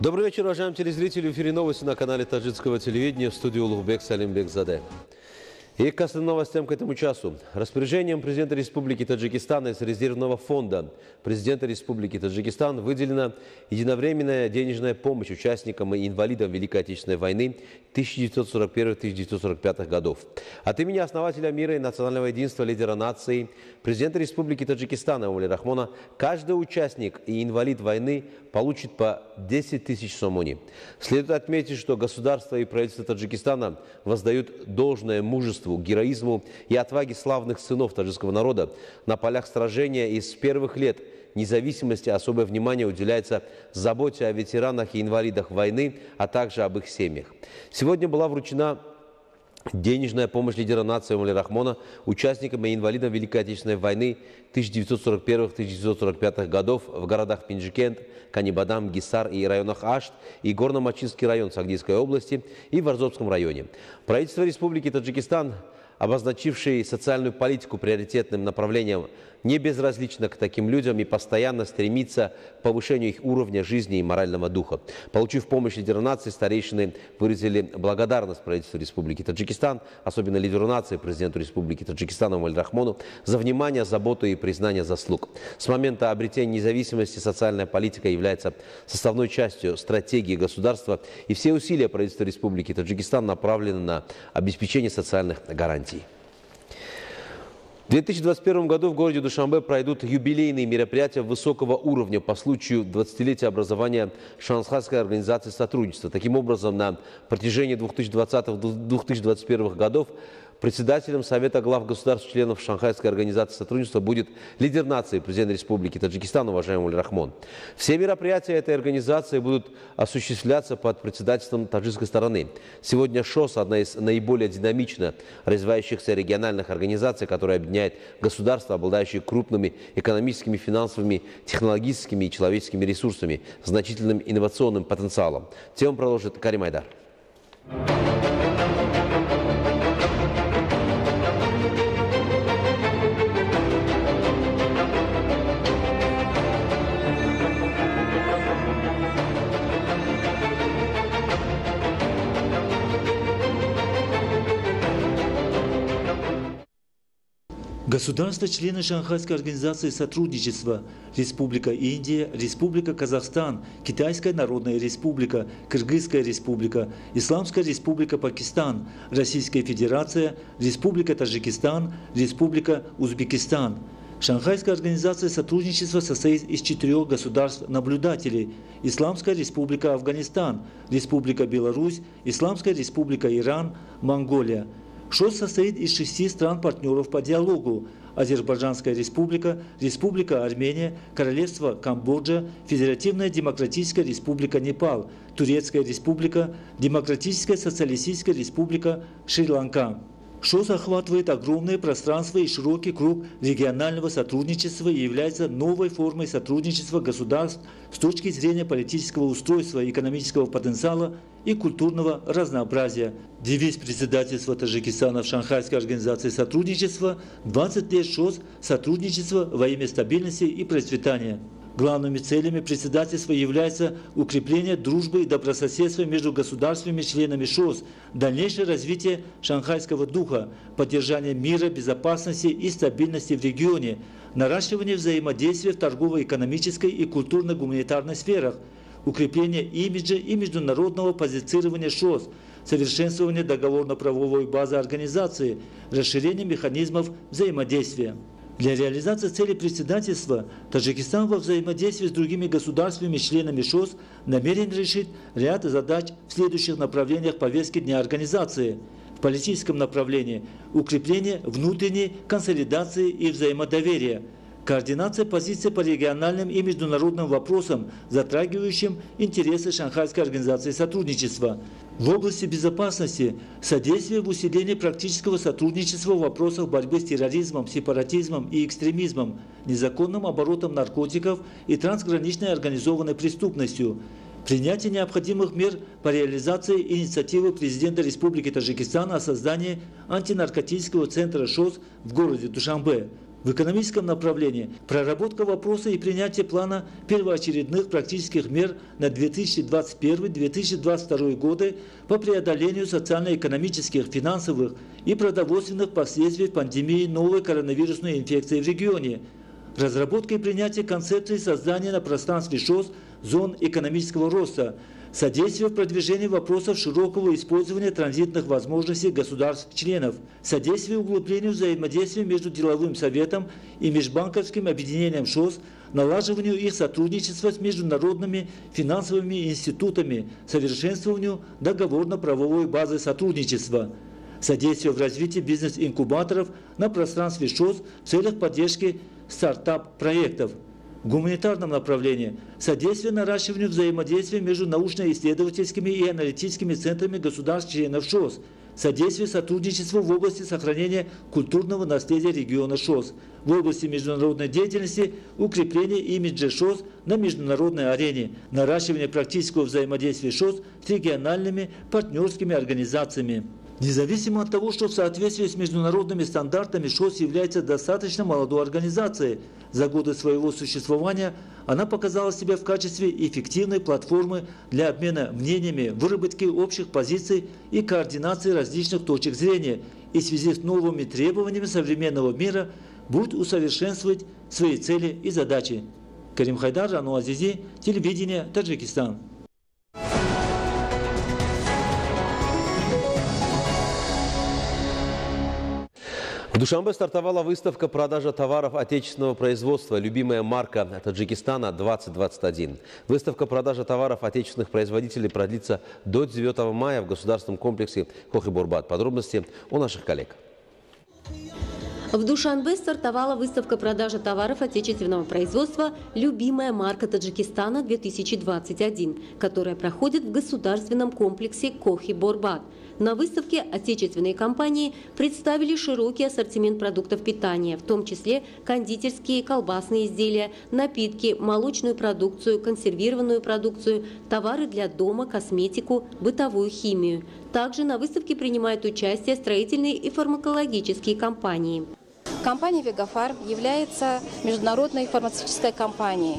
Добрый вечер, уважаемые телезрители. В эфире новости на канале таджикского телевидения. В студии Улугбек Салимбекзаде. И к основным новостям к этому часу. Распоряжением президента Республики Таджикистан из резервного фонда президента Республики Таджикистан выделена единовременная денежная помощь участникам и инвалидам Великой Отечественной войны 1941-1945 годов. От имени основателя мира и национального единства, лидера нации, президента Республики Таджикистан Эмомали Рахмона, каждый участник и инвалид войны получит по 10 тысяч сомони. Следует отметить, что государство и правительство Таджикистана воздают должное мужеству, героизму и отваге славных сынов таджикского народа на полях сражения, и с первых лет независимости особое внимание уделяется заботе о ветеранах и инвалидах войны, а также об их семьях. Сегодня была вручена денежная помощь лидера нации Эмомали Рахмона участникам и инвалидам Великой Отечественной войны 1941-1945 годов в городах Пинджикент, Канибадам, Гисар и районах Ашт и Горно-Мачинский район Сагдийской области и в Орзовском районе. Правительство Республики Таджикистан, обозначившее социальную политику приоритетным направлением, не безразлично к таким людям и постоянно стремится к повышению их уровня жизни и морального духа. Получив помощь лидера нации, старейшины выразили благодарность правительству Республики Таджикистан, особенно лидеру нации, президенту Республики Таджикистан Эмомали Рахмону, за внимание, заботу и признание заслуг. С момента обретения независимости социальная политика является составной частью стратегии государства, и все усилия правительства Республики Таджикистан направлены на обеспечение социальных гарантий. В 2021 году в городе Душанбе пройдут юбилейные мероприятия высокого уровня по случаю 20-летия образования Шанхайской организации сотрудничества. Таким образом, на протяжении 2020-2021 годов председателем Совета глав государств-членов Шанхайской организации сотрудничества будет лидер нации, президент Республики Таджикистан, уважаемый Эмомали Рахмон. Все мероприятия этой организации будут осуществляться под председательством таджикской стороны. Сегодня ШОС – одна из наиболее динамично развивающихся региональных организаций, которая объединяет государства, обладающие крупными экономическими, финансовыми, технологическими и человеческими ресурсами, значительным инновационным потенциалом. Тему продолжит Карим Айдар. Государства-члены Шанхайской организации сотрудничества, Республика Индия, Республика Казахстан, Китайская Народная Республика, Кыргызская Республика, Исламская Республика Пакистан, Российская Федерация, Республика Таджикистан, Республика Узбекистан. Шанхайская организация сотрудничества состоит из 4 государств-наблюдателей: Исламская Республика Афганистан, Республика Беларусь, Исламская Республика Иран, Монголия. ШОС состоит из 6 стран-партнеров по диалогу: Азербайджанская Республика, Республика Армения, Королевство Камбоджа, Федеративная Демократическая Республика Непал, Турецкая Республика, Демократическая Социалистическая Республика Шри-Ланка. ШОС охватывает огромное пространство и широкий круг регионального сотрудничества и является новой формой сотрудничества государств с точки зрения политического устройства, экономического потенциала и культурного разнообразия. Девиз председательства Таджикистана в Шанхайской организации сотрудничества «20 лет ШОС. Сотрудничество во имя стабильности и процветания». Главными целями председательства является укрепление дружбы и добрососедства между государствами-членами ШОС, дальнейшее развитие шанхайского духа, поддержание мира, безопасности и стабильности в регионе, наращивание взаимодействия в торгово-экономической и культурно-гуманитарной сферах, укрепление имиджа и международного позиционирования ШОС, совершенствование договорно-правовой базы организации, расширение механизмов взаимодействия. Для реализации целей председательства Таджикистан во взаимодействии с другими государствами-членами ШОС намерен решить ряд задач в следующих направлениях повестки дня организации. В политическом направлении – укрепление внутренней консолидации и взаимодоверия, координация позиций по региональным и международным вопросам, затрагивающим интересы Шанхайской организации сотрудничества. В области безопасности – содействие в усилении практического сотрудничества в вопросах борьбы с терроризмом, сепаратизмом и экстремизмом, незаконным оборотом наркотиков и трансграничной организованной преступностью. Принятие необходимых мер по реализации инициативы президента Республики Таджикистан о создании антинаркотического центра ШОС в городе Душанбе. В экономическом направлении проработка вопроса и принятие плана первоочередных практических мер на 2021-2022 годы по преодолению социально-экономических, финансовых и продовольственных последствий пандемии новой коронавирусной инфекции в регионе. Разработка и принятие концепции создания на пространстве ШОС зон экономического роста, содействие в продвижении вопросов широкого использования транзитных возможностей государств-членов, содействие углублению взаимодействия между деловым советом и межбанковским объединением ШОС, налаживанию их сотрудничества с международными финансовыми институтами, совершенствованию договорно-правовой базы сотрудничества, содействие в развитии бизнес-инкубаторов на пространстве ШОС в целях поддержки стартап-проектов. В гуманитарном направлении содействие наращиванию взаимодействия между научно-исследовательскими и аналитическими центрами государств-членов ШОС, содействие сотрудничеству в области сохранения культурного наследия региона ШОС, в области международной деятельности укрепление имиджа ШОС на международной арене, наращивание практического взаимодействия ШОС с региональными партнерскими организациями. Независимо от того, что в соответствии с международными стандартами ШОС является достаточно молодой организацией, за годы своего существования она показала себя в качестве эффективной платформы для обмена мнениями, выработки общих позиций и координации различных точек зрения, и в связи с новыми требованиями современного мира будет усовершенствовать свои цели и задачи. Карим Хайдар, Рану Азизи, телевидение, Таджикистан. В Душанбе стартовала выставка продажи товаров отечественного производства «Любимая марка Таджикистана-2021». Выставка продажи товаров отечественных производителей продлится до 9 мая в государственном комплексе Кохи-Борбат. Подробности у наших коллег. В Душанбе стартовала выставка продажи товаров отечественного производства «Любимая марка Таджикистана-2021», которая проходит в государственном комплексе Кохи-Борбат. На выставке отечественные компании представили широкий ассортимент продуктов питания, в том числе кондитерские, колбасные изделия, напитки, молочную продукцию, консервированную продукцию, товары для дома, косметику, бытовую химию. Также на выставке принимают участие строительные и фармакологические компании. Компания «Вегафарм» является международной фармацевтической компанией.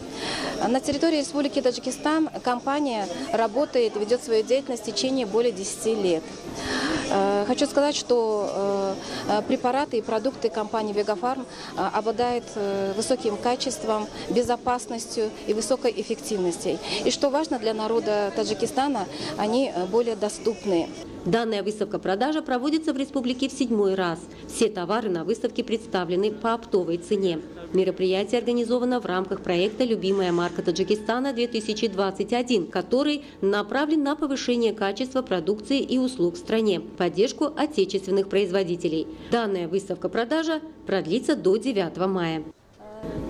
На территории Республики Таджикистан компания работает, ведет свою деятельность в течение более 10 лет. Хочу сказать, что препараты и продукты компании «Вегафарм» обладают высоким качеством, безопасностью и высокой эффективностью. И что важно для народа Таджикистана, они более доступны. Данная выставка-продажа проводится в республике в 7-й раз. Все товары на выставке представлены по оптовой цене. Мероприятие организовано в рамках проекта «Любимая марка Таджикистана-2021», который направлен на повышение качества продукции и услуг в стране, поддержку отечественных производителей. Данная выставка-продажа продлится до 9 мая.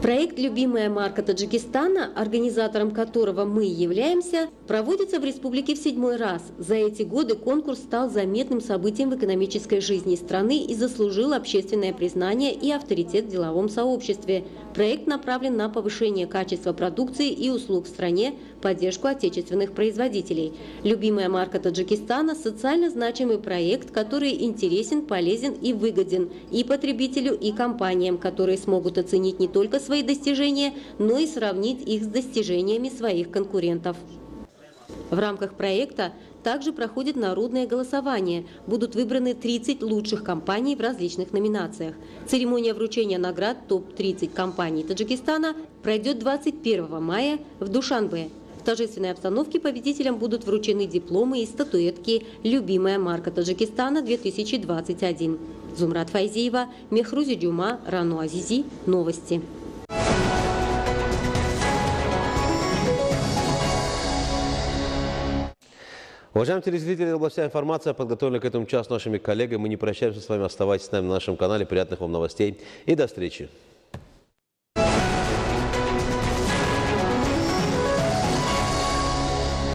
Проект «Любимая марка Таджикистана», организатором которого мы являемся, проводится в республике в 7-й раз. За эти годы конкурс стал заметным событием в экономической жизни страны и заслужил общественное признание и авторитет в деловом сообществе. Проект направлен на повышение качества продукции и услуг в стране, поддержку отечественных производителей. «Любимая марка Таджикистана» – социально значимый проект, который интересен, полезен и выгоден и потребителю, и компаниям, которые смогут оценить не только свои достижения, но и сравнить их с достижениями своих конкурентов. В рамках проекта также проходит народное голосование. Будут выбраны 30 лучших компаний в различных номинациях. Церемония вручения наград топ-30 компаний Таджикистана пройдет 21 мая в Душанбе. В торжественной обстановке победителям будут вручены дипломы и статуэтки «Любимая марка Таджикистана-2021». Зумрат Файзиева, Мехрузи Дюма, Рану Азизи. Новости. Уважаемые телезрители, это была вся информация, подготовленная к этому часу нашими коллегами. Мы не прощаемся с вами, оставайтесь с нами на нашем канале. Приятных вам новостей и до встречи.